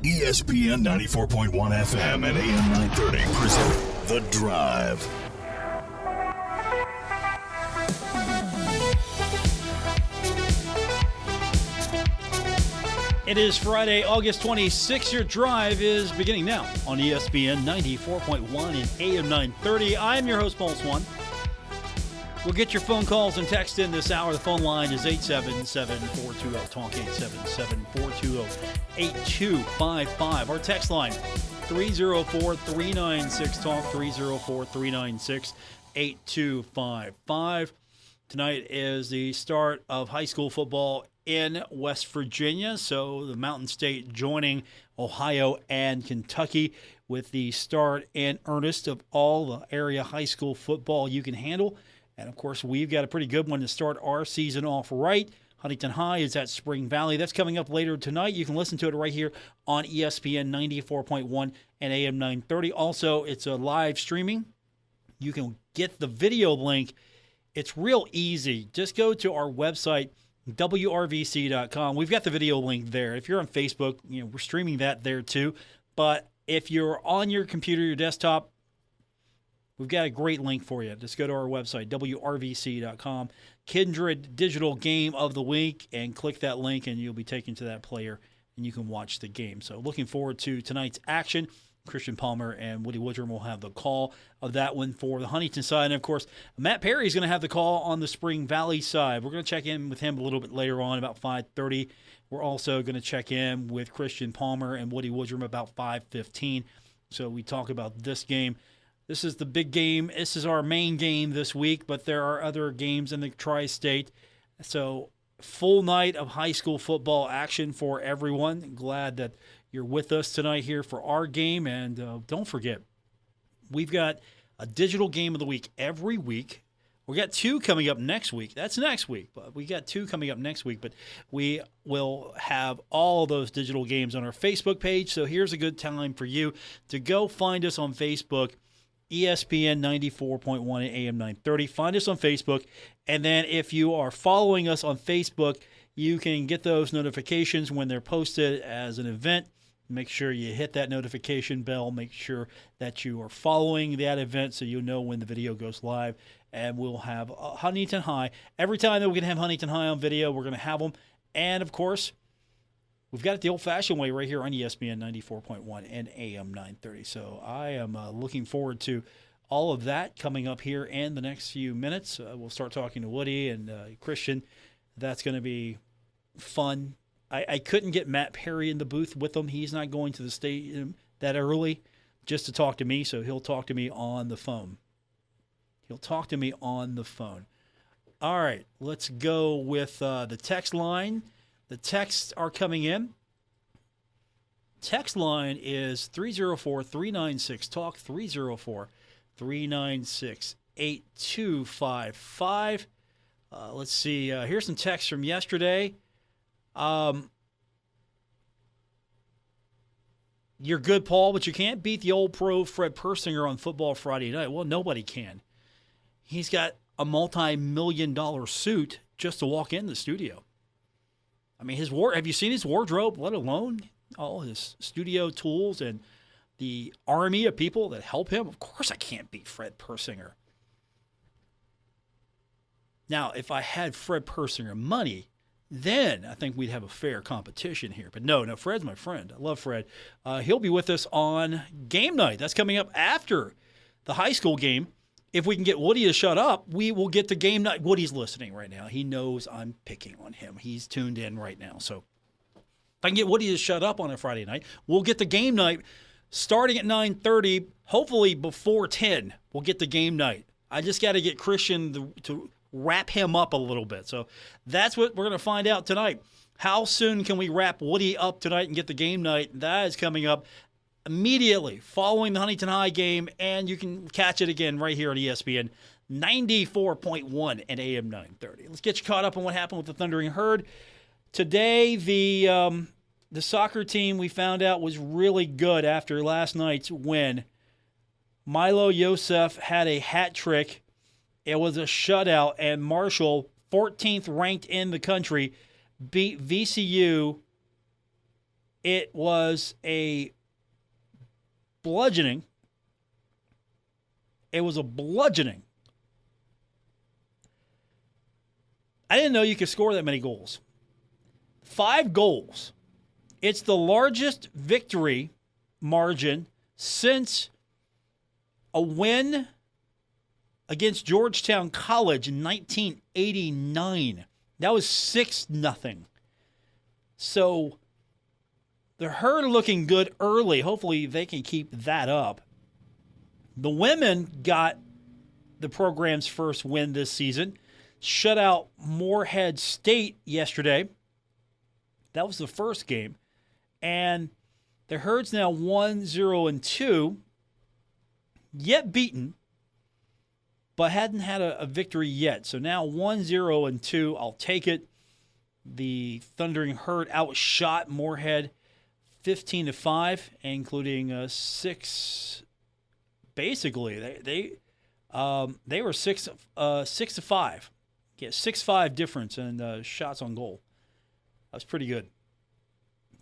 ESPN 94.1 FM and AM 930 present The Drive. It is Friday, August 26th. Your drive is beginning now on ESPN 94.1 and AM 930. I'm your host, Paul Swann. We'll get your phone calls and text in this hour. The phone line is 877-420-TALK, 877-420-8255. Our text line, 304-396-TALK, 304-396-8255. Tonight is the start of high school football in West Virginia, so the Mountain State joining Ohio and Kentucky with the start in earnest of all the area high school football you can handle. And, of course, we've got a pretty good one to start our season off right. Huntington High is at Spring Valley. That's coming up later tonight. You can listen to it right here on ESPN 94.1 and AM 930. Also, it's a live streaming. You can get the video link. It's real easy. Just go to our website, WRVC.com. We've got the video link there. If you're on Facebook, we're streaming that there too. But if you're on your computer, your desktop, we've got a great link for you. Just go to our website, WRVC.com, Kindred Digital Game of the Week, and click that link, and you'll be taken to that player, and you can watch the game. So looking forward to tonight's action. Christian Palmer and Woody Woodrum will have the call of that one for the Huntington side. And, of course, Matt Perry is going to have the call on the Spring Valley side. We're going to check in with him a little bit later on, about 5:30. We're also going to check in with Christian Palmer and Woody Woodrum about 5:15. So we talk about this game. This is the big game. This is our main game this week, but there are other games in the Tri-State. So full night of high school football action for everyone. Glad that you're with us tonight here for our game. And don't forget, we've got a digital game of the week every week. We got two coming up next week. That's next week. But we got two coming up next week. But we will have all those digital games on our Facebook page. So here's a good time for you to go find us on Facebook, ESPN 94.1 and AM 930. Find us on Facebook. And then if you are following us on Facebook, you can get those notifications when they're posted as an event. Make sure you hit that notification bell. Make sure that you are following that event so you know when the video goes live. And we'll have Huntington High. Every time that we can have Huntington High on video, we're going to have them. And, of course, we've got it the old-fashioned way right here on ESPN 94.1 and AM 930. So I am looking forward to all of that coming up here in the next few minutes. We'll start talking to Woody and Christian. That's going to be fun. I couldn't get Matt Perry in the booth with him. He's not going to the stadium that early just to talk to me, so he'll talk to me on the phone. All right, let's go with the text line. The texts are coming in. Text line is 304-396-TALK, 304-396-8255. Let's see. Here's some texts from yesterday. You're good, Paul, but you can't beat the old pro Fred Persinger on Football Friday night. Well, nobody can. He's got a multi-million-dollar suit just to walk in the studio. I mean, have you seen his wardrobe, let alone all his studio tools and the army of people that help him? Of course I can't beat Fred Persinger. Now, if I had Fred Persinger money, then I think we'd have a fair competition here. But no, Fred's my friend. I love Fred. He'll be with us on game night. That's coming up after the high school game. If we can get Woody to shut up, we will get the game night. Woody's listening right now. He knows I'm picking on him. He's tuned in right now. So if I can get Woody to shut up on a Friday night, we'll get the game night starting at 9:30, hopefully before 10. We'll get the game night. I just got to get Christian to wrap him up a little bit. So that's what we're going to find out tonight. How soon can we wrap Woody up tonight and get the game night? That is coming up immediately following the Huntington High game, and you can catch it again right here on ESPN 94.1 and AM 930. Let's get you caught up on what happened with the Thundering Herd. Today, the soccer team we found out was really good after last night's win. Milo Yosef had a hat trick. It was a shutout, and Marshall, 14th ranked in the country, beat VCU It was a bludgeoning. It was a bludgeoning. I didn't know you could score that many goals. 5 goals. It's the largest victory margin since a win against Georgetown College in 1989. That was 6-0. So the Herd looking good early. Hopefully they can keep that up. The women got the program's first win this season. Shut out Morehead State yesterday. That was the first game. And the Herd's now 1-0-2, yet beaten, but hadn't had a victory yet. So now 1-0-2, I'll take it. The Thundering Herd outshot Morehead 15-5, including 6. Basically, they were 6-5. Yeah, 6-5 difference in shots on goal. That's pretty good.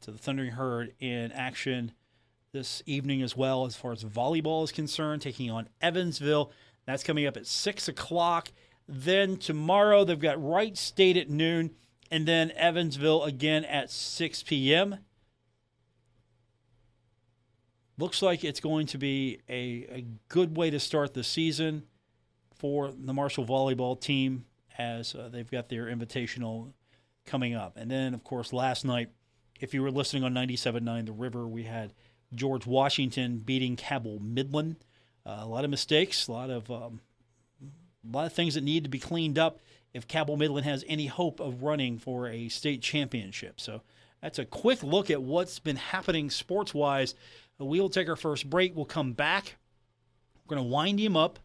So the Thundering Herd in action this evening as well as far as volleyball is concerned, taking on Evansville. That's coming up at 6 o'clock. Then tomorrow they've got Wright State at noon, and then Evansville again at 6 p.m. Looks like it's going to be a good way to start the season for the Marshall volleyball team as they've got their invitational coming up. And then, of course, last night, if you were listening on 97.9 The River, we had George Washington beating Cabell Midland. A lot of mistakes, a lot of things that need to be cleaned up if Cabell Midland has any hope of running for a state championship. So that's a quick look at what's been happening sports-wise. We'll take our first break. We'll come back. We're going to wind him up.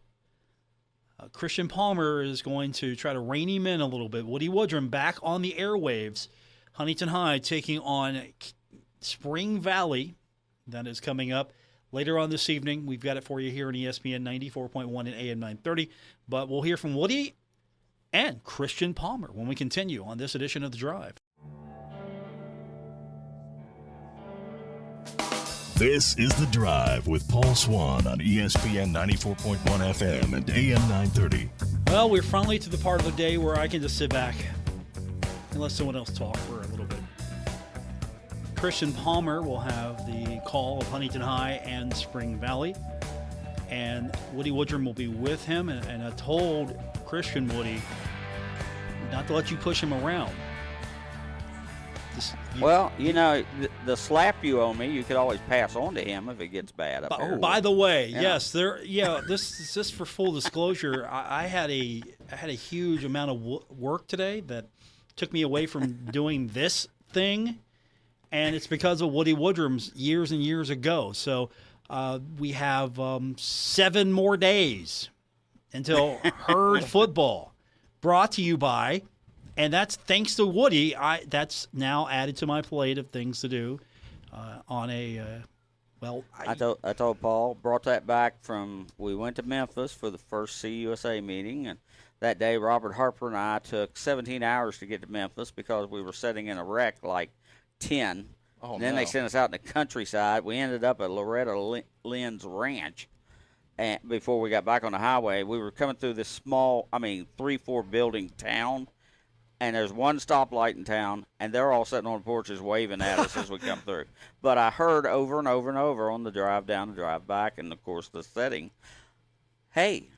Christian Palmer is going to try to rein him in a little bit. Woody Woodrum back on the airwaves. Huntington High taking on Spring Valley. That is coming up later on this evening. We've got it for you here on ESPN 94.1 and AM 930. But we'll hear from Woody and Christian Palmer when we continue on this edition of The Drive. This is The Drive with Paul Swann on ESPN 94.1 FM and AM 930. Well, we're finally to the part of the day where I can just sit back and let someone else talk for a little bit. Christian Palmer will have the call of Huntington High and Spring Valley, and Woody Woodrum will be with him. And I told Christian, Woody, not to let you push him around. Well, the slap you owe me, you could always pass on to him if it gets bad up here. By the way, yes, this is just for full disclosure. I had a huge amount of work today that took me away from doing this thing, and it's because of Woody Woodrum's years and years ago. So we have 7 more days until Herd football, brought to you by. And that's thanks to Woody. That's now added to my plate of things to do on a, I told Paul, brought that back from, we went to Memphis for the first CUSA meeting. And that day, Robert Harper and I took 17 hours to get to Memphis because we were sitting in a wreck like 10. Oh, then they sent us out in the countryside. We ended up at Loretta Lynn's Ranch. And before we got back on the highway, we were coming through this small, 3-4 building town. And there's one stoplight in town, and they're all sitting on the porches waving at us as we come through. But I heard over and over and over on the drive down and drive back, and, of course, the setting, hey,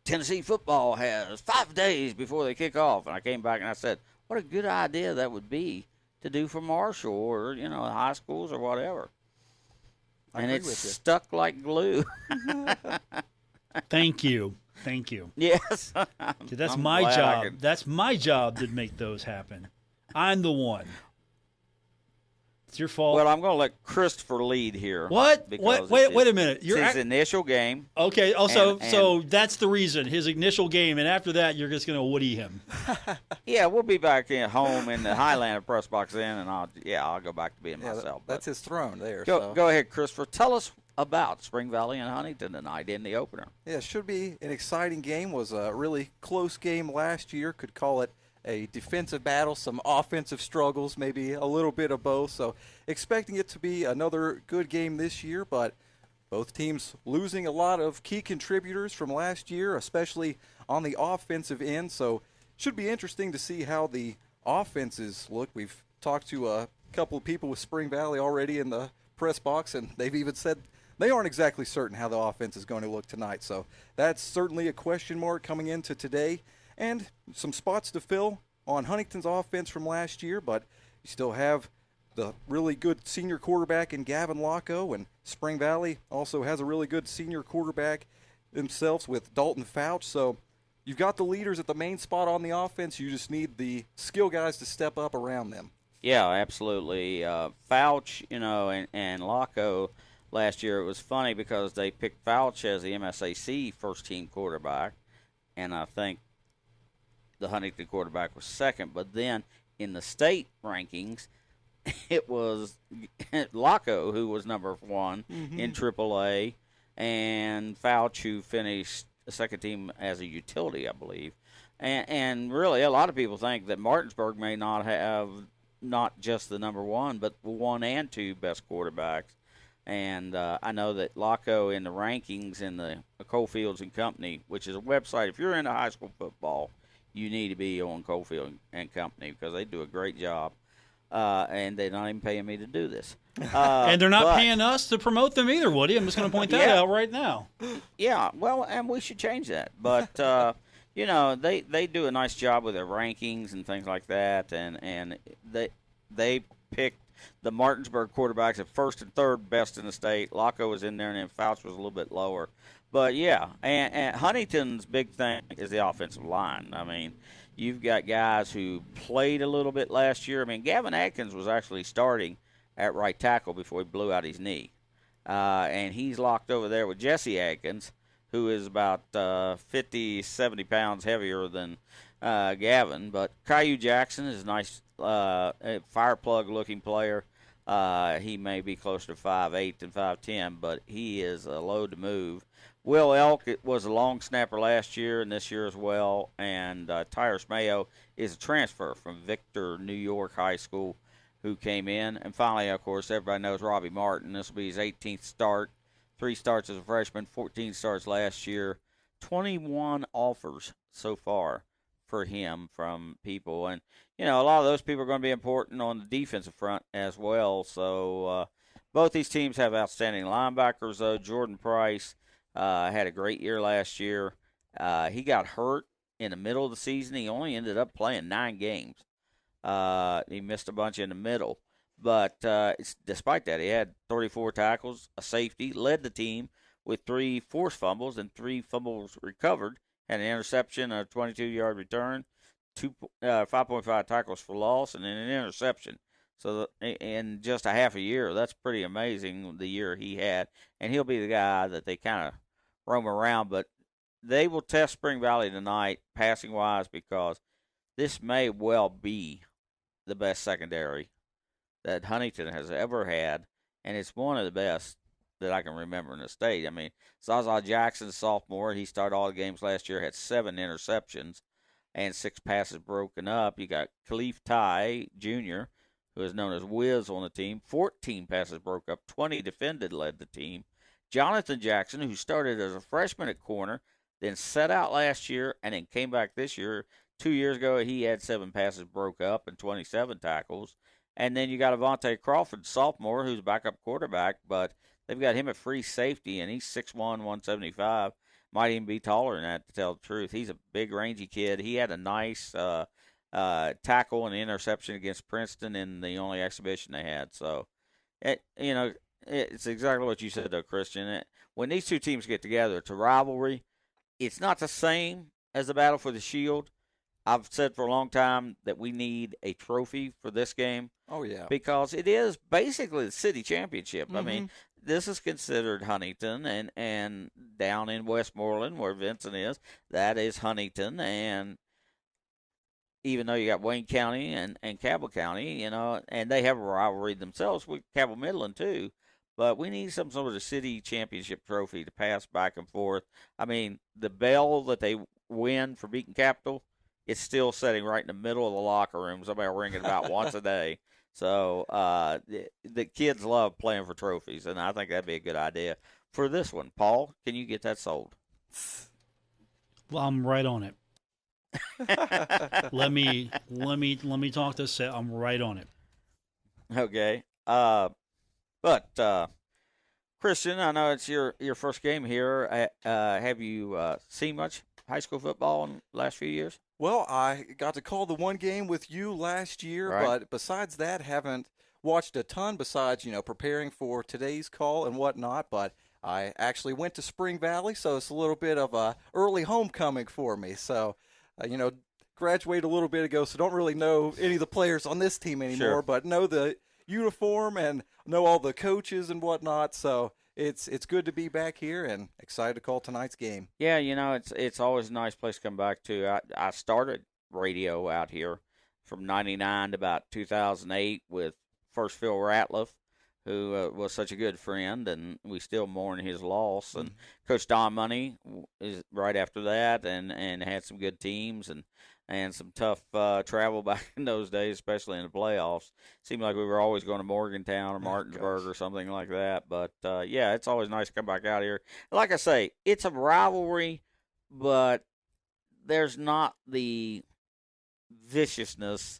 Tennessee football has 5 days before they kick off. And I came back and I said, what a good idea that would be to do for Marshall or, high schools or whatever. And it's stuck like glue. Thank you. Yes. Dude, that's my job. That's my job to make those happen. I'm the one. It's your fault. Well, I'm going to let Christopher lead here. What? Wait a minute. It's his initial game. Okay. So that's the reason, his initial game, and after that, you're just going to Woody him. Yeah, we'll be back at home in the Highlander press box then, and I'll go back to being myself. That's his throne there. Go ahead, Christopher. Tell us about Spring Valley and Huntington tonight in the opener. Yeah, it should be an exciting game. Was a really close game last year. Could call it a defensive battle, some offensive struggles, maybe a little bit of both. So expecting it to be another good game this year, but both teams losing a lot of key contributors from last year, especially on the offensive end. So should be interesting to see how the offenses look. We've talked to a couple of people with Spring Valley already in the press box, and they've even said they aren't exactly certain how the offense is going to look tonight. So that's certainly a question mark coming into today. And some spots to fill on Huntington's offense from last year, but you still have the really good senior quarterback in Gavin Locko, and Spring Valley also has a really good senior quarterback themselves with Dalton Fouch. So you've got the leaders at the main spot on the offense. You just need the skill guys to step up around them. Yeah, absolutely. Fouch, and Locko last year, it was funny because they picked Fouch as the MSAC first-team quarterback, and I think the Huntington quarterback was second. But then in the state rankings, it was Locko who was number one in AAA, and Fouch who finished the second team as a utility, I believe. And really, a lot of people think that Martinsburg may not have not just the number one, but the 1 and 2 best quarterbacks. And I know that Locko in the rankings in the Coalfields and Company, which is a website, if you're into high school football, you need to be on Coalfield and Company because they do a great job. And they're not even paying me to do this. And they're not paying us to promote them either, Woody. I'm just going to point that out right now. Yeah, well, and we should change that. But, they do a nice job with their rankings and things like that. And they picked the Martinsburg quarterbacks at first and third best in the state. Locko was in there, and then Fouch was a little bit lower. But, yeah, and Huntington's big thing is the offensive line. I mean, you've got guys who played a little bit last year. I mean, Gavin Atkins was actually starting at right tackle before he blew out his knee. And he's locked over there with Jesse Atkins, who is about 50, 70 pounds heavier than Gavin. But Caillou Jackson is a nice fire plug-looking player. He may be closer to 5'8" than 5'10", but he is a load to move. Will Elk was a long snapper last year and this year as well, and Tyrus Mayo is a transfer from Victor, New York High School, who came in. And finally, of course, everybody knows Robbie Martin. This will be his 18th start, 3 starts as a freshman, 14 starts last year, 21 offers so far for him from people. And, a lot of those people are going to be important on the defensive front as well. So both these teams have outstanding linebackers, though. Jordan Price had a great year last year. He got hurt in the middle of the season. He only ended up playing 9 games. He missed a bunch in the middle. But despite that, he had 34 tackles, a safety, led the team with 3 forced fumbles and 3 fumbles recovered, had an interception, a 22-yard return, 5.5 tackles for loss, and then an interception. So in just a half a year, that's pretty amazing, the year he had. And he'll be the guy that they kind of roam around. But they will test Spring Valley tonight, passing-wise, because this may well be the best secondary that Huntington has ever had, and it's one of the best that I can remember in the state. I mean, Zaza Jackson, sophomore, he started all the games last year, had 7 interceptions and 6 passes broken up. You got Khalif Ty, Jr., who is known as Wiz on the team, 14 passes broke up, 20 defended, led the team. Jonathan Jackson, who started as a freshman at corner, then set out last year and then came back this year. 2 years ago, he had 7 passes broke up and 27 tackles. And then you got Avante Crawford, sophomore, who's a backup quarterback, but they've got him at free safety, and he's 6'1", 175. Might even be taller than that, to tell the truth. He's a big, rangy kid. He had a nice tackle and interception against Princeton in the only exhibition they had. So, it's exactly what you said, though, Christian. When these two teams get together, it's a rivalry. It's not the same as the battle for the Shield. I've said for a long time that we need a trophy for this game. Oh, yeah. Because it is basically the city championship. Mm-hmm. I mean, this is considered Huntington, and down in Westmoreland, where Vincent is, that is Huntington. And even though you got Wayne County and Cabell County, and they have a rivalry themselves with Cabell Midland, too. But we need some sort of city championship trophy to pass back and forth. I mean, the bell that they win for beating Capital it's still sitting right in the middle of the locker room. Somebody will ring it about once a day. So the kids love playing for trophies, and I think that'd be a good idea for this one. Paul, can you get that sold? Well, I'm right on it. let me talk to Seth. I'm right on it. Okay. But Christian, I know it's your first game here. Have you seen much high school football in the last few years? Well, I got to call the one game with you last year, Right. but besides that, haven't watched a ton besides, preparing for today's call and whatnot. But I actually went to Spring Valley, so it's a little bit of a early homecoming for me. So, graduated a little bit ago, so don't really know any of the players on this team anymore, Sure. but know the uniform and know all the coaches and whatnot. So it's good to be back here and excited to call tonight's game. Yeah, it's always a nice place to come back to. I started radio out here from '99 to about 2008 with first Phil Ratliff, who was such a good friend, and we still mourn his loss. And Coach Don Money is right after that, and had some good teams and some tough travel back in those days, especially in the playoffs. Seemed like we were always going to Morgantown or Martinsburg or something like that. But, yeah, it's always nice to come back out here. Like I say, it's a rivalry, but there's not the viciousness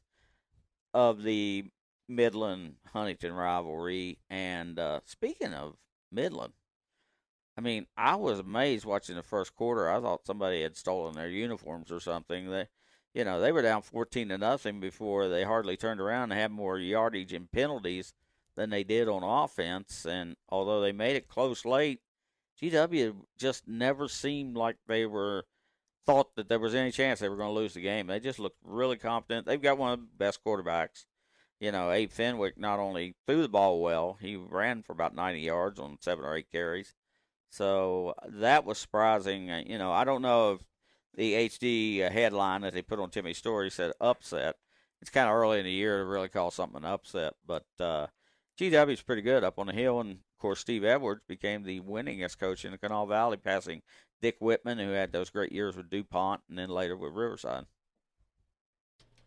of the Midland-Huntington rivalry. And speaking of Midland, I mean, I was amazed watching the first quarter. I thought somebody had stolen their uniforms or something. They were down 14-0 before they hardly turned around and had more yardage and penalties than they did on offense. And although they made it close late, GW just never seemed like they thought that there was any chance they were going to lose the game. They just looked really confident. They've got one of the best quarterbacks. Abe Fenwick not only threw the ball well, he ran for about 90 yards on 7 or 8 carries. So that was surprising. I don't know if the HD headline that they put on Timmy's story said upset. It's kind of early in the year to really call something an upset, but GW is pretty good up on the hill, and of course Steve Edwards became the winningest coach in the Kanawha Valley, passing Dick Whitman, who had those great years with DuPont and then later with Riverside.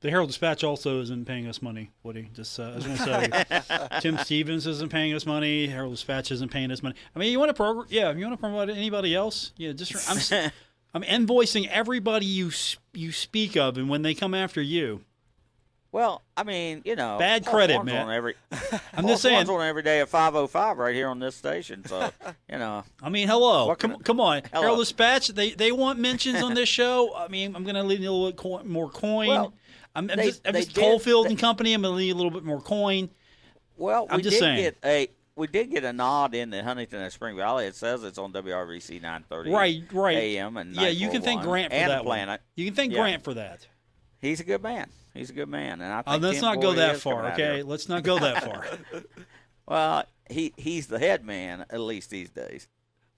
The Herald Dispatch also isn't paying us money, Woody. Just I was going to say, Tim Stevens isn't paying us money. Herald Dispatch isn't paying us money. I mean, you want to promote? Yeah, if you want to promote anybody else, I'm invoicing everybody you speak of, and when they come after you. Well, I mean, bad Paul credit, Swann's man. I'm just saying, on every day at 5:05 right here on this station. So, I mean, hello, come on, Hello. Herald Dispatch. They want mentions on this show. I mean, I'm going to leave you a little bit more coin. Well, I'm just Coalfield and Company. I'm going to leave you a little bit more coin. Well, I'm just saying. We did get a nod in the Huntington and Spring Valley. It says it's on WRVC 930 right AM and yeah. You can thank Grant for and that Planet. one. You can thank Grant for that. He's a good man. And I think let's Tim not go Boyd that is far, coming out okay? here. Let's not go that far. Well, he's the head man at least these days.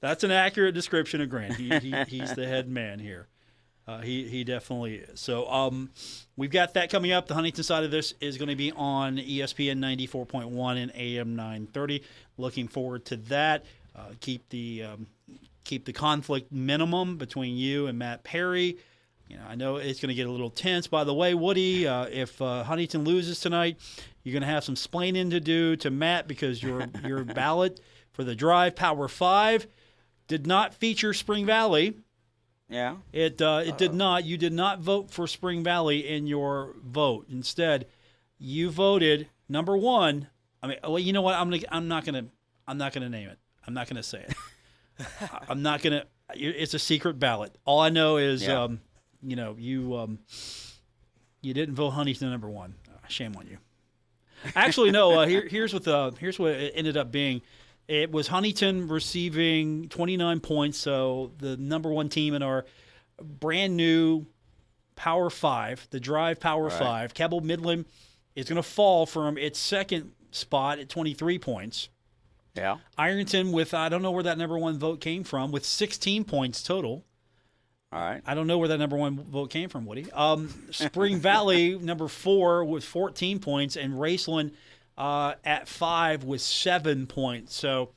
That's an accurate description of Grant. He's the head man here. He definitely is. So we've got that coming up. The Huntington side of this is going to be on ESPN 94.1 and AM 930. Looking forward to that. Keep the conflict minimum between you and Matt Perry. I know it's going to get a little tense. By the way, Woody, if Huntington loses tonight, you're going to have some splaining to do to Matt because your ballot for the Drive Power 5 did not feature Spring Valley. Yeah. It did not. You did not vote for Spring Valley in your vote. Instead, you voted number 1. I mean, well, you know what? I'm not gonna name it. I'm not gonna say it. I'm not gonna. It's a secret ballot. All I know is, you didn't vote Huntington number 1. Shame on you. Actually, no. Here's what it ended up being. It was Huntington receiving 29 points, so the number 1 team in our brand new Power 5, the Drive Power 5. Cabell Midland is going to fall from its second spot at 23 points. Yeah. Ironton with, I don't know where that number 1 vote came from, with 16 points total. All right. I don't know where that number 1 vote came from, Woody. Spring Valley, number 4, with 14 points, and Raceland at 5 with 7 points. So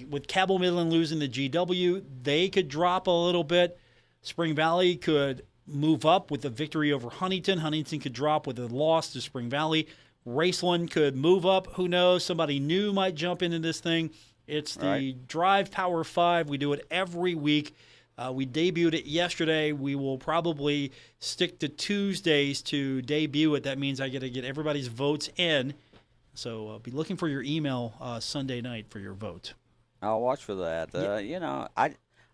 with Cabell Midland losing the GW, they could drop a little bit. Spring Valley could move up with a victory over Huntington. Huntington could drop with a loss to Spring Valley. Raceland could move up. Who knows? Somebody new might jump into this thing. It's the Drive Power 5. We do it every week. We debuted it yesterday. We will probably stick to Tuesdays to debut it. That means I got to get everybody's votes in. So be looking for your email Sunday night for your vote. I'll watch for that.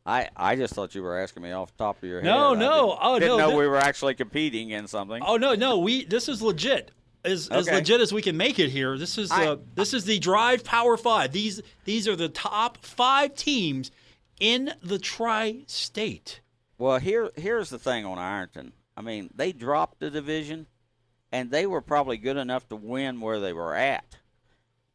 I just thought you were asking me off the top of your head. No. Didn't know we were actually competing in something. Oh no. This is legit. As legit as we can make it here. This is the Drive Power 5. These are the top 5 teams in the Tri-State. Well, here's the thing on Ironton. I mean, they dropped the division, and they were probably good enough to win where they were at.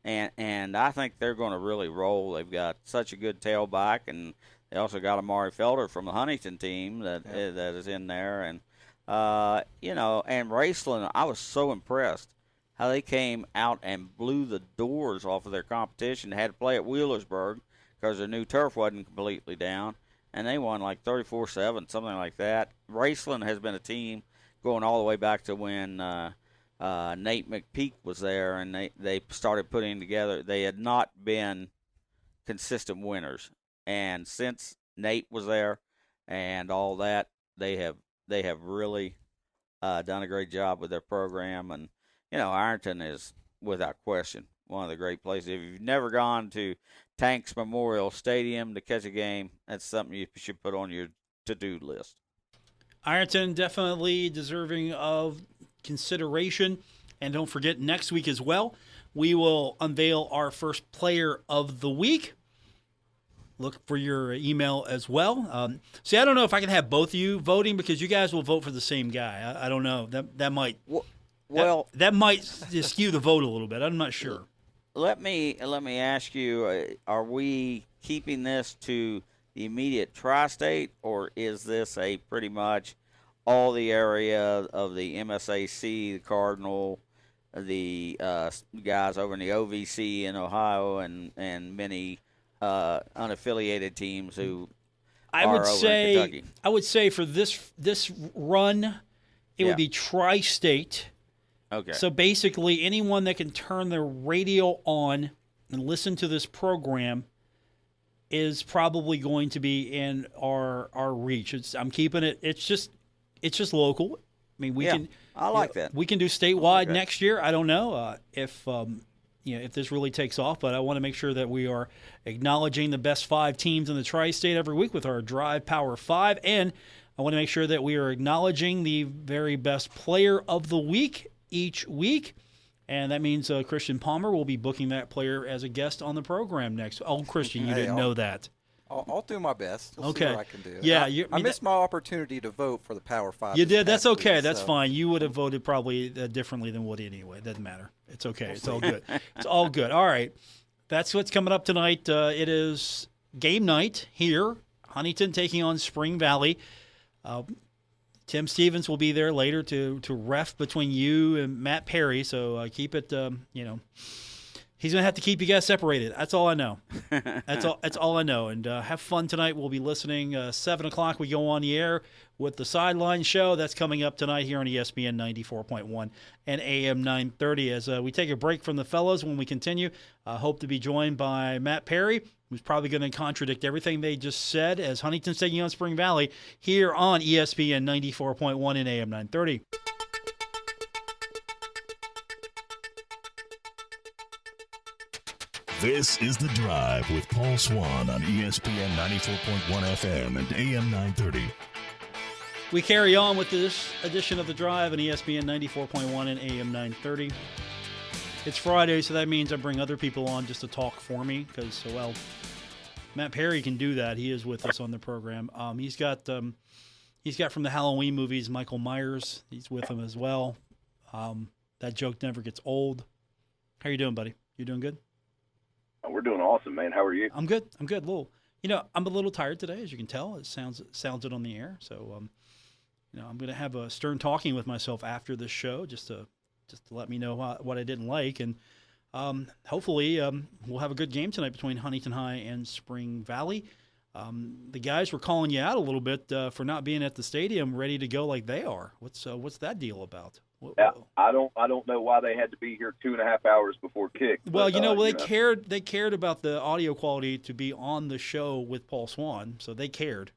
And I think they're going to really roll. They've got such a good tailback, and they also got Amari Felder from the Huntington team that is in there. And, and Raceland, I was so impressed how they came out and blew the doors off of their competition. They had to play at Wheelersburg because their new turf wasn't completely down, and they won like 34-7, something like that. Raceland has been a team going all the way back to when Nate McPeak was there, and they started putting together. They had not been consistent winners, and since Nate was there and all that, they have really done a great job with their program. And Ironton is without question one of the great places. If you've never gone to Tanks Memorial Stadium to catch a game, that's something you should put on your to-do list. Ironton definitely deserving of consideration. And don't forget, next week as well, we will unveil our first player of the week. Look for your email as well. See, I don't know if I can have both of you voting because you guys will vote for the same guy. I don't know. That might that might skew the vote a little bit. I'm not sure. Let me ask you: are we keeping this to the immediate tri-state, or is this a pretty much all the area of the MSAC, the Cardinal, the guys over in the OVC in Ohio, and many unaffiliated teams who are over in Kentucky? I would say for this run, it would be tri-state. Okay. So basically, anyone that can turn their radio on and listen to this program is probably going to be in our reach. I'm keeping it. It's just local. I mean, we can. I like that. We can do statewide next year. I don't know if this really takes off, but I want to make sure that we are acknowledging the best 5 teams in the Tri-State every week with our Drive Power 5, and I want to make sure that we are acknowledging the very best player of the week each week, and that means Christian Palmer will be booking that player as a guest on the program next. Oh, Christian, you didn't know that. I'll do my best. We'll see what I can do. Yeah, I missed my opportunity to vote for the Power 5. You did. That's okay. That's fine. You would have voted probably differently than Woody anyway. It doesn't matter. It's okay. It's all good. It's all good. All right. That's what's coming up tonight. It is game night here. Huntington taking on Spring Valley. Tim Stevens will be there later to ref between you and Matt Perry. So keep it, he's going to have to keep you guys separated. That's all I know. That's all I know. And have fun tonight. We'll be listening. 7 o'clock, we go on the air with the Sideline Show. That's coming up tonight here on ESPN 94.1 and AM 930. As we take a break from the fellows, when we continue, hope to be joined by Matt Perry, who's probably going to contradict everything they just said as Huntington's taking on Spring Valley here on ESPN 94.1 and AM 930. This is The Drive with Paul Swann on ESPN 94.1 FM and AM 930. We carry on with this edition of The Drive on ESPN 94.1 and AM 930. It's Friday, so that means I bring other people on just to talk for me because, Matt Perry can do that. He is with us on the program. He's got from the Halloween movies, Michael Myers. He's with him as well. That joke never gets old. How you doing, buddy? You doing good? We're doing awesome, man. How are you? I'm good. I'm a little tired today, as you can tell. It sounds it on the air. So, I'm going to have a stern talking with myself after this show, just to let me know what I didn't like, and hopefully we'll have a good game tonight between Huntington High and Spring Valley. the guys were calling you out a little bit for not being at the stadium ready to go like they are. What's that deal about? Yeah, I don't know why they had to be here 2.5 hours before kick. Well, But, they cared about the audio quality to be on the show with Paul Swann, so they cared.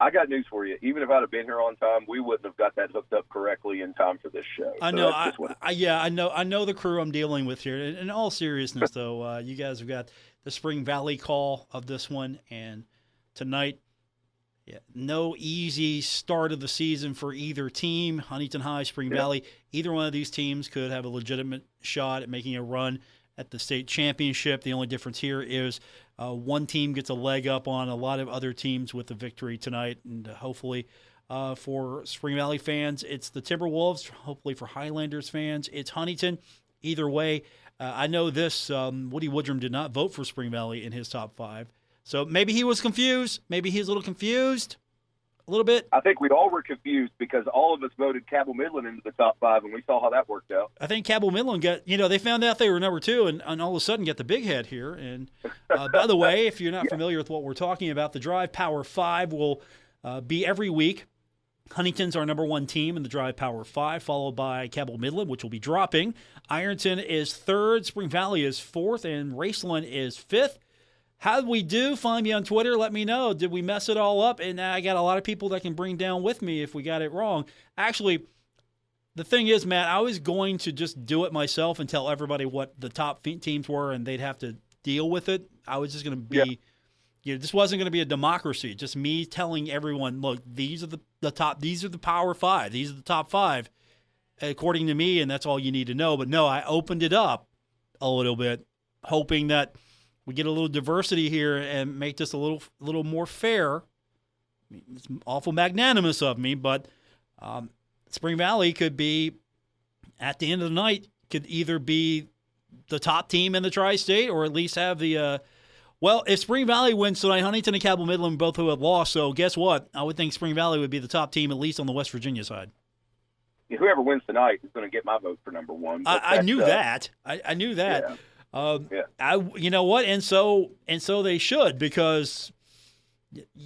I got news for you. Even if I'd have been here on time, we wouldn't have got that hooked up correctly in time for this show. I know. I know the crew I'm dealing with here. In all seriousness, though, you guys have got the Spring Valley call of this one, and tonight, no easy start of the season for either team. Huntington High, Spring Valley, either one of these teams could have a legitimate shot at making a run at the state championship. The only difference here is one team gets a leg up on a lot of other teams with the victory tonight, and hopefully for Spring Valley fans, it's the Timberwolves. Hopefully for Highlanders fans, it's Huntington. Either way, I know this, Woody Woodrum did not vote for Spring Valley in his top 5. So maybe he was confused. Maybe he's a little confused, a little bit. I think we all were confused because all of us voted Cabell Midland into the top 5, and we saw how that worked out. I think Cabell Midland got, they found out they were number 2 and all of a sudden got the big head here. And by the way, if you're not familiar with what we're talking about, the Drive Power 5 will be every week. Huntington's our number 1 team in the Drive Power 5, followed by Cabell Midland, which will be dropping. Ironton is 3rd, Spring Valley is 4th, and Raceland is 5th. How did we do? Find me on Twitter. Let me know. Did we mess it all up? And I got a lot of people that can bring down with me if we got it wrong. Actually, the thing is, Matt, I was going to just do it myself and tell everybody what the top teams were, and they'd have to deal with it. I was just going to be, this wasn't going to be a democracy. Just me telling everyone, look, these are the top. These are the Power 5. These are the top 5, according to me, and that's all you need to know. But no, I opened it up a little bit, hoping that we get a little diversity here and make this a little more fair. I mean, it's awful magnanimous of me, but Spring Valley could be, at the end of the night, could either be the top team in the Tri-State or at least have the if Spring Valley wins tonight, Huntington and Cabell Midland both who have lost, so guess what? I would think Spring Valley would be the top team, at least on the West Virginia side. Whoever wins tonight is going to get my vote for number 1. I knew that. I knew that. Yeah. You know what? And so they should, because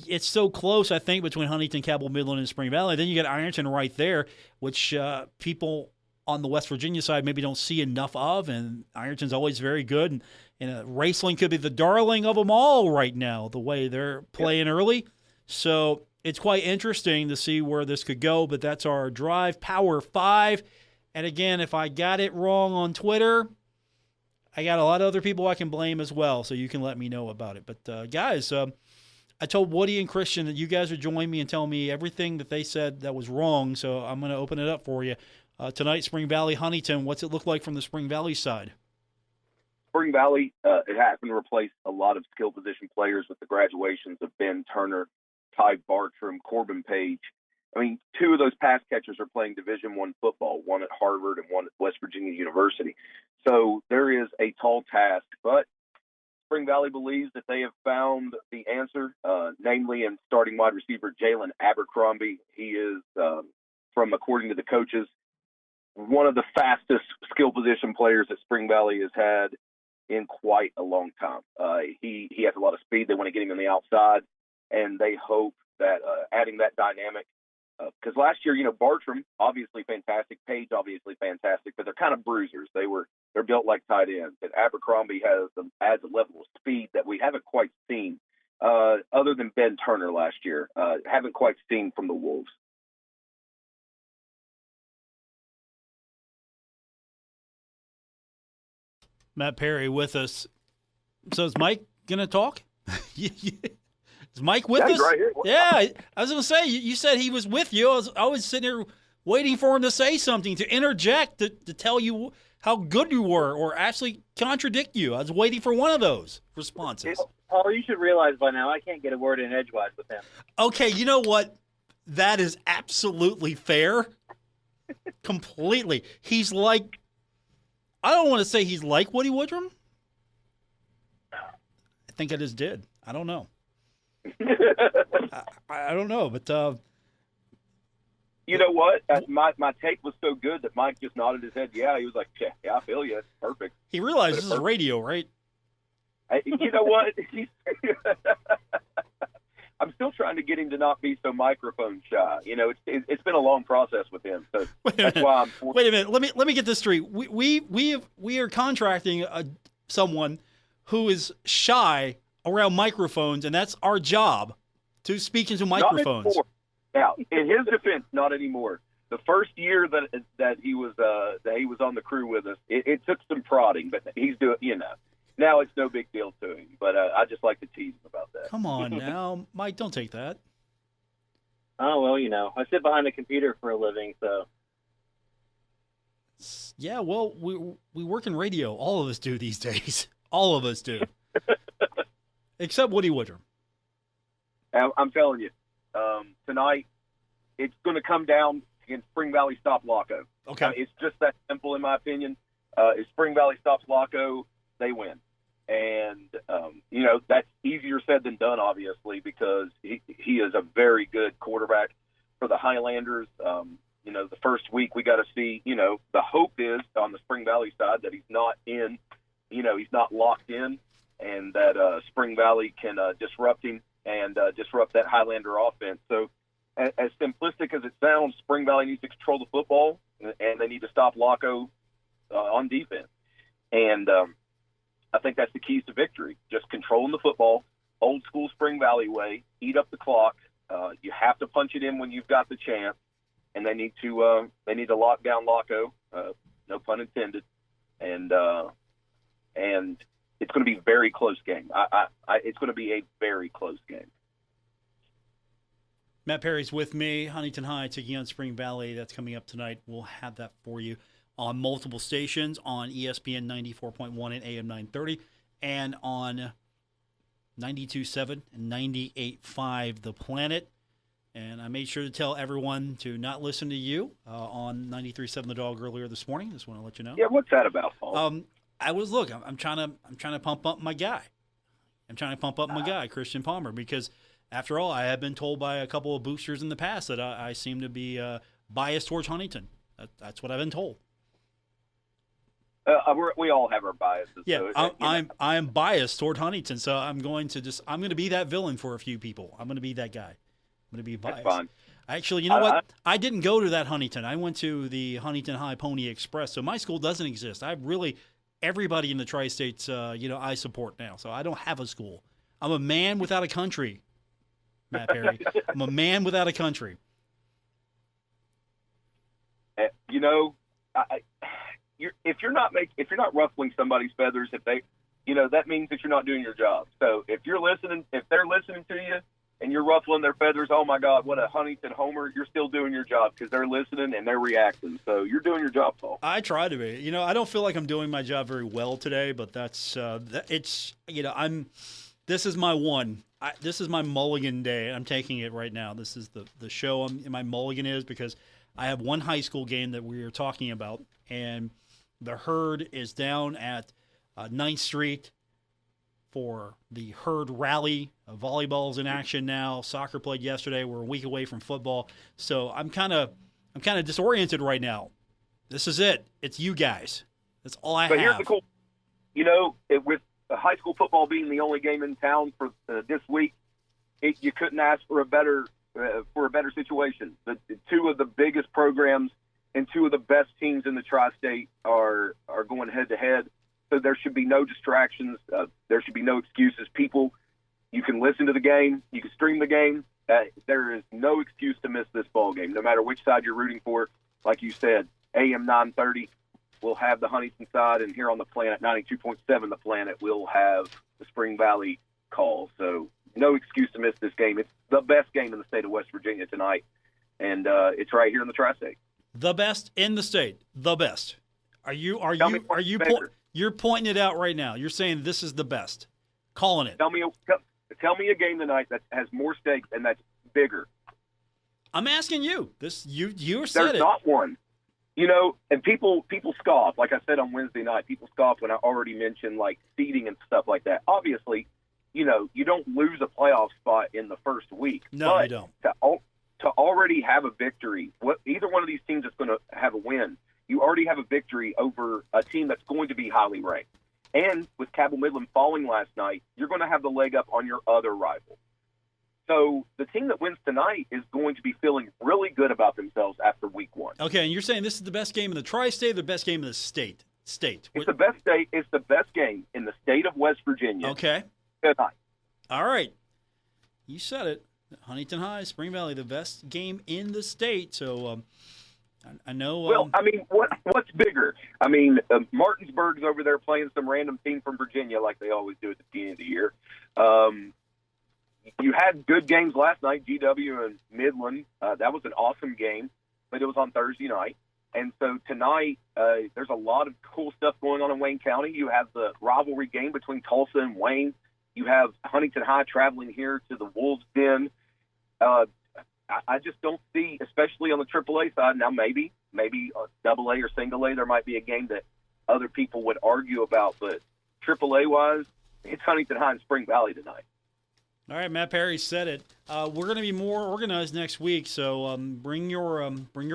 it's so close, I think, between Huntington, Cabell Midland, and Spring Valley. Then you got Ironton right there, which people on the West Virginia side maybe don't see enough of, and Ironton's always very good. And Raceland could be the darling of them all right now, the way they're playing early. So it's quite interesting to see where this could go, but that's our Drive Power 5. And again, if I got it wrong on Twitter, I got a lot of other people I can blame as well, so you can let me know about it. But, guys, I told Woody and Christian that you guys would join me and tell me everything that they said that was wrong, so I'm going to open it up for you. Tonight, Spring Valley, Huntington, what's it look like from the Spring Valley side? Spring Valley, it happened to replace a lot of skill position players with the graduations of Ben Turner, Ty Bartram, Corbin Page. I mean, 2 of those pass catchers are playing Division I football, one at Harvard and one at West Virginia University. So there is a tall task, but Spring Valley believes that they have found the answer, namely in starting wide receiver Jalen Abercrombie. He is, according to the coaches, one of the fastest skill position players that Spring Valley has had in quite a long time. He has a lot of speed. They want to get him on the outside, and they hope that adding that dynamic, because last year, Bartram, obviously fantastic, Page, obviously fantastic, but they're kind of bruisers. They're built like tight ends. And Abercrombie adds a level of speed that we haven't quite seen, other than Ben Turner last year, haven't quite seen from the Wolves. Matt Perry with us. So is Mike going to talk? Is Mike with us? Right here. Yeah, I was going to say, you said he was with you. I was sitting here waiting for him to say something, to interject, to tell you how good you were, or actually contradict you. I was waiting for one of those responses. Paul, you should realize by now I can't get a word in edgewise with him. Okay, you know what? That is absolutely fair. Completely. He's like, I don't want to say he's like Woody Woodrum. I think I just did. I don't know. I don't know, but you know what? My take was so good that Mike just nodded his head. Yeah, he was like, "Yeah, I feel you. It's perfect." He realized this is radio, right? You know what? I'm still trying to get him to not be so microphone shy. You know, it's been a long process with him, so that's why I'm. Wait a minute. Let me get this straight. We are contracting someone who is shy around microphones, and that's our job, to speak into microphones. Not anymore. Now, in his defense, not anymore. The first year that he was on the crew with us, it took some prodding, but he's doing. You know, now it's no big deal to him. But I just like to tease him about that. Come on now, Mike, don't take that. Oh, well, you know, I sit behind a computer for a living, so. Yeah, well, we work in radio. All of us do these days. All of us do. Except Woody Woodrum. I'm telling you, tonight it's going to come down against Spring Valley stop Laco. Okay. It's just that simple, in my opinion. If Spring Valley stops Laco, they win. And, you know, that's easier said than done, obviously, because he is a very good quarterback for the Highlanders. You know, the first week we got to see, you know, the hope is on the Spring Valley side that he's not in, you know, he's not locked in, and that Spring Valley can disrupt him and disrupt that Highlander offense. So as simplistic as it sounds, Spring Valley needs to control the football, and they need to stop Laco on defense. And I think that's the keys to victory, just controlling the football, old school Spring Valley way, eat up the clock. You have to punch it in when you've got the chance, and they need to lock down Laco, no pun intended, and it's going to be a very close game. It's going to be a very close game. Matt Perry's with me. Huntington High taking on Spring Valley. That's coming up tonight. We'll have that for you on multiple stations, on ESPN 94.1 and AM 930, and on 92.7 and 98.5 The Planet. And I made sure to tell everyone to not listen to you on 93.7 The Dog earlier this morning. Just want to let you know. Yeah, what's that about, Paul? I'm trying to pump up my guy. Christian Palmer, because after all, I have been told by a couple of boosters in the past that I seem to be biased towards Huntington. That's what I've been told. We all have our biases. Yeah, so, I am biased toward Huntington, so I'm going to be that villain for a few people. I'm going to be that guy. I'm going to be biased. That's fine. Actually, you know what? I didn't go to that Huntington. I went to the Huntington High Pony Express. So my school doesn't exist. Everybody in the tri-states, I support now. So I don't have a school. I'm a man without a country, Matt Perry. I'm a man without a country. You know, if you're not ruffling somebody's feathers, if they, you know, that means that you're not doing your job. So if they're listening to you and you're ruffling their feathers, oh my God, what a Huntington homer! You're still doing your job because they're listening and they're reacting. So you're doing your job, Paul. I try to be. You know, I don't feel like I'm doing my job very well today, but that's it's. You know, This is my one. This is my mulligan day. I'm taking it right now. This is the show. My mulligan is because I have one high school game that we are talking about, and the Herd is down at 9th Street for the Herd Rally. Volleyball's in action now. Soccer played yesterday. We're a week away from football, so I'm kind of disoriented right now. This is it. It's you guys. That's all I have. But here's the cool. You know, with high school football being the only game in town for this week, you couldn't ask for a better situation. The two of the biggest programs and two of the best teams in the tri-state are going head to head. So there should be no distractions. There should be no excuses. People, you can listen to the game. You can stream the game. There is no excuse to miss this ball game, no matter which side you're rooting for. Like you said, AM 930, we'll have the Huntington side, and here on the Planet, 92.7 The Planet, we'll have the Spring Valley call. So no excuse to miss this game. It's the best game in the state of West Virginia tonight, and it's right here in the tri-state. The best in the state. The best. You're pointing it out right now. You're saying this is the best. Calling it. Tell me a game tonight that has more stakes and that's bigger. I'm asking you. You said There's it. not one. You know, and people scoff. Like I said on Wednesday night, people scoff when I already mentioned like seeding and stuff like that. Obviously, you know, you don't lose a playoff spot in the first week. No, you don't. To already have a victory, either one of these teams is going to have a win. You already have a victory over a team that's going to be highly ranked. And with Cabell Midland falling last night, you're going to have the leg up on your other rival. So the team that wins tonight is going to be feeling really good about themselves after week 1. Okay, and you're saying this is the best game in the tri-state or the best game in the state? It's the best state. It's the best game in the state of West Virginia. Okay. Tonight. All right. You said it. Huntington High, Spring Valley, the best game in the state. So I know. Well, I mean, what's bigger? I mean, Martinsburg's over there playing some random team from Virginia like they always do at the beginning of the year. You had good games last night, GW and Midland. That was an awesome game, but it was on Thursday night. And so tonight, there's a lot of cool stuff going on in Wayne County. You have the rivalry game between Tulsa and Wayne. You have Huntington High traveling here to the Wolves' Den. I just don't see, especially on the AAA side, now maybe AA or single A, there might be a game that other people would argue about, but AAA-wise, it's Huntington High and Spring Valley tonight. All right, Matt Perry said it. We're going to be more organized next week, so bring your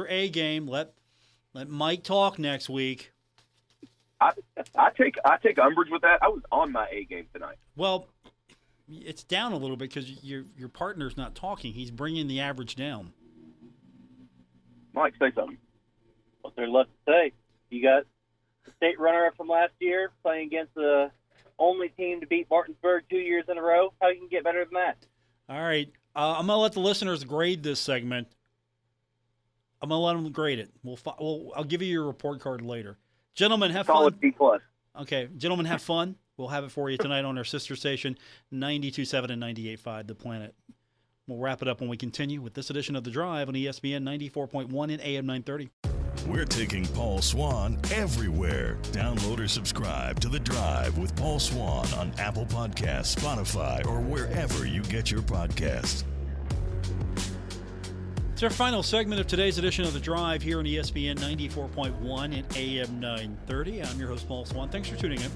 A game. Let Mike talk next week. I take umbrage with that. I was on my A game tonight. Well, it's down a little bit because your partner's not talking. He's bringing the average down. Mike, say something. What's there left to say? You got the state runner-up from last year playing against the only team to beat Martinsburg 2 years in a row. How you can get better than that? All right. I'm going to let the listeners grade this segment. I'm going to let them grade it. I'll give you your report card later. Gentlemen, have Solid fun. B+. Okay. Gentlemen, have fun. We'll have it for you tonight on our sister station, 92.7 and 98.5, The Planet. We'll wrap it up when we continue with this edition of The Drive on ESPN 94.1 and AM 930. We're taking Paul Swann everywhere. Download or subscribe to The Drive with Paul Swann on Apple Podcasts, Spotify, or wherever you get your podcasts. It's our final segment of today's edition of The Drive here on ESPN 94.1 and AM 930. I'm your host, Paul Swann. Thanks for tuning in.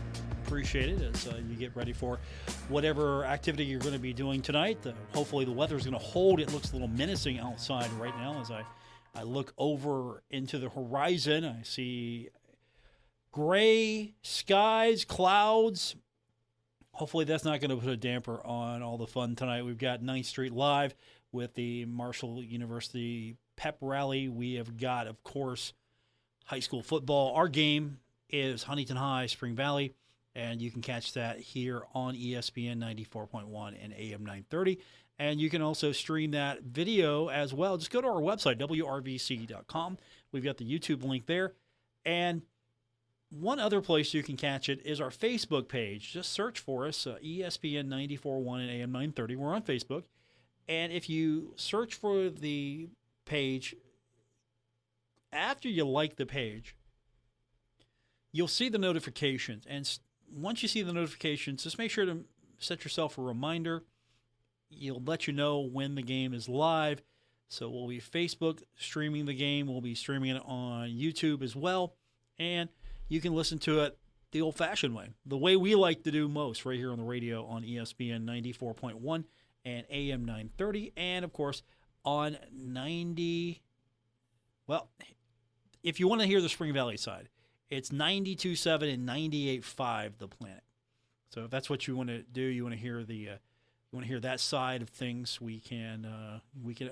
Appreciate it as you get ready for whatever activity you're going to be doing tonight. Hopefully the weather is going to hold. It looks a little menacing outside right now as I look over into the horizon. I see gray skies, clouds. Hopefully that's not going to put a damper on all the fun tonight. We've got 9th Street Live with the Marshall University Pep Rally. We have got, of course, high school football. Our game is Huntington High, Spring Valley, and you can catch that here on ESPN 94.1 and AM 930. And you can also stream that video as well. Just go to our website, wrvc.com. We've got the YouTube link there. And one other place you can catch it is our Facebook page. Just search for us, ESPN 94.1 and AM 930. We're on Facebook. And if you search for the page, after you like the page, you'll see the notifications. And once you see the notifications, just make sure to set yourself a reminder. It'll let you know when the game is live. So we'll be Facebook streaming the game. We'll be streaming it on YouTube as well. And you can listen to it the old-fashioned way, the way we like to do most, right here on the radio on ESPN 94.1 and AM 930. And, of course, on 90. Well, if you want to hear the Spring Valley side, it's 92.7 and 98.5 The Planet. So if that's what you want to do, you want to hear that side of things, we can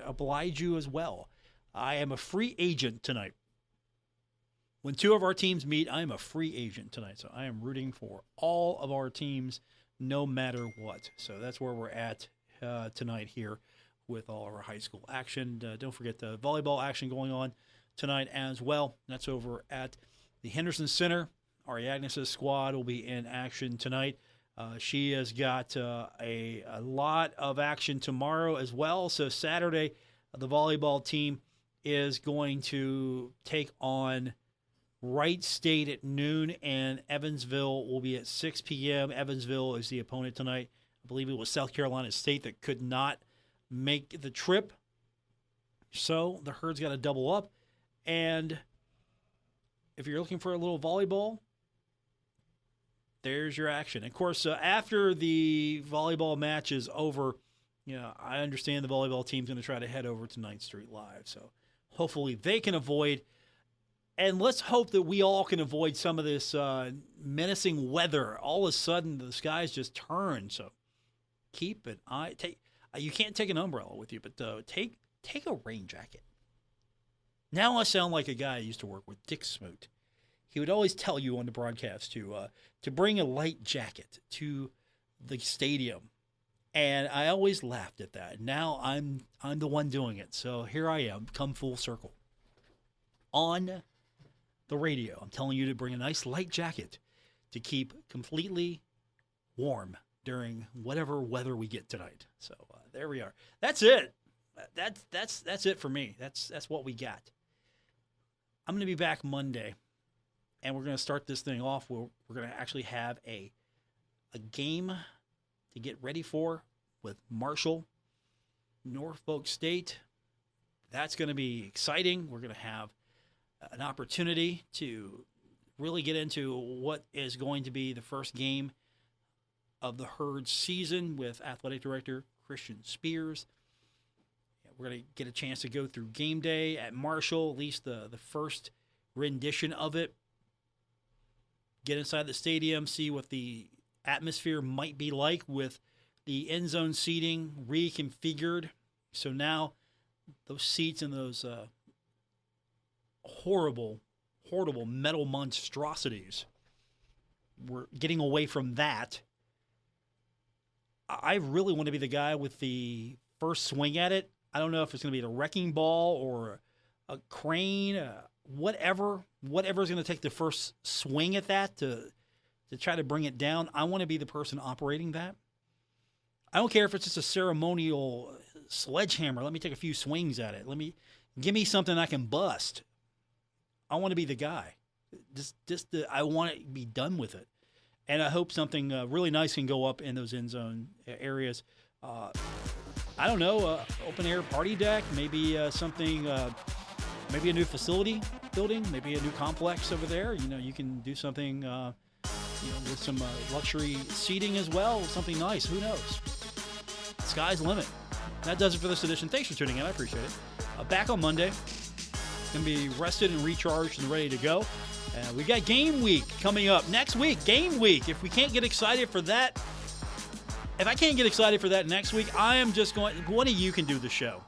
oblige you as well. I am a free agent tonight. When two of our teams meet, I am a free agent tonight. So I am rooting for all of our teams no matter what. So that's where we're at tonight here with all of our high school action. Don't forget the volleyball action going on tonight as well. That's over at the Henderson Center. Ari Agnes' squad will be in action tonight. She has got a lot of action tomorrow as well. So Saturday, the volleyball team is going to take on Wright State at noon, and Evansville will be at 6 p.m. Evansville is the opponent tonight. I believe it was South Carolina State that could not make the trip. So the Herd's got to double up. And if you're looking for a little volleyball, there's your action. Of course, after the volleyball match is over, I understand the volleyball team's going to try to head over to 9th Street Live. So hopefully they can avoid, and let's hope that we all can avoid some of this menacing weather. All of a sudden, the skies just turn. So keep an eye. You can't take an umbrella with you, but take a rain jacket. Now I sound like a guy I used to work with, Dick Smoot. He would always tell you on the broadcast to bring a light jacket to the stadium. And I always laughed at that. Now I'm the one doing it. So here I am, come full circle. On the radio, I'm telling you to bring a nice light jacket to keep completely warm during whatever weather we get tonight. So there we are. That's it. That's it for me. That's what we got. I'm going to be back Monday, and we're going to start this thing off. We're going to actually have a game to get ready for with Marshall, Norfolk State. That's going to be exciting. We're going to have an opportunity to really get into what is going to be the first game of the Herd season with Athletic Director Christian Spears. We're going to get a chance to go through game day at Marshall, at least the first rendition of it. Get inside the stadium, see what the atmosphere might be like with the end zone seating reconfigured. So now those seats and those horrible metal monstrosities, we're getting away from that. I really want to be the guy with the first swing at it. I don't know if it's going to be the wrecking ball or a crane, whatever's going to take the first swing at that to try to bring it down. I want to be the person operating that. I don't care if it's just a ceremonial sledgehammer. Let me take a few swings at it. Give me something I can bust. I want to be the guy. I want to be done with it. And I hope something really nice can go up in those end zone areas. I don't know, open air party deck, maybe something, maybe a new facility building, maybe a new complex over there. You can do something, with some luxury seating as well, something nice. Who knows? Sky's the limit. That does it for this edition. Thanks for tuning in. I appreciate it. Back on Monday. Going to be rested and recharged and ready to go. We got game week coming up next week. Game week. If we can't get excited for that, if I can't get excited for that next week, I am just going. One of you can do the show.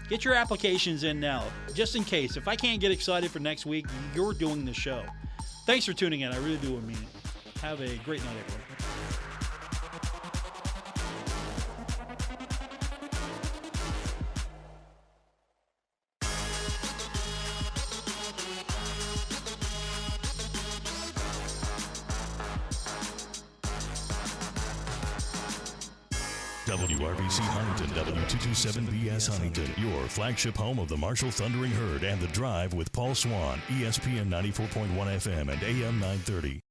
Get your applications in now, just in case. If I can't get excited for next week, you're doing the show. Thanks for tuning in. I really do mean it. Have a great night, everyone. WRBC Huntington, W227BS Huntington, your flagship home of the Marshall Thundering Herd and The Drive with Paul Swann, ESPN 94.1 FM and AM 930.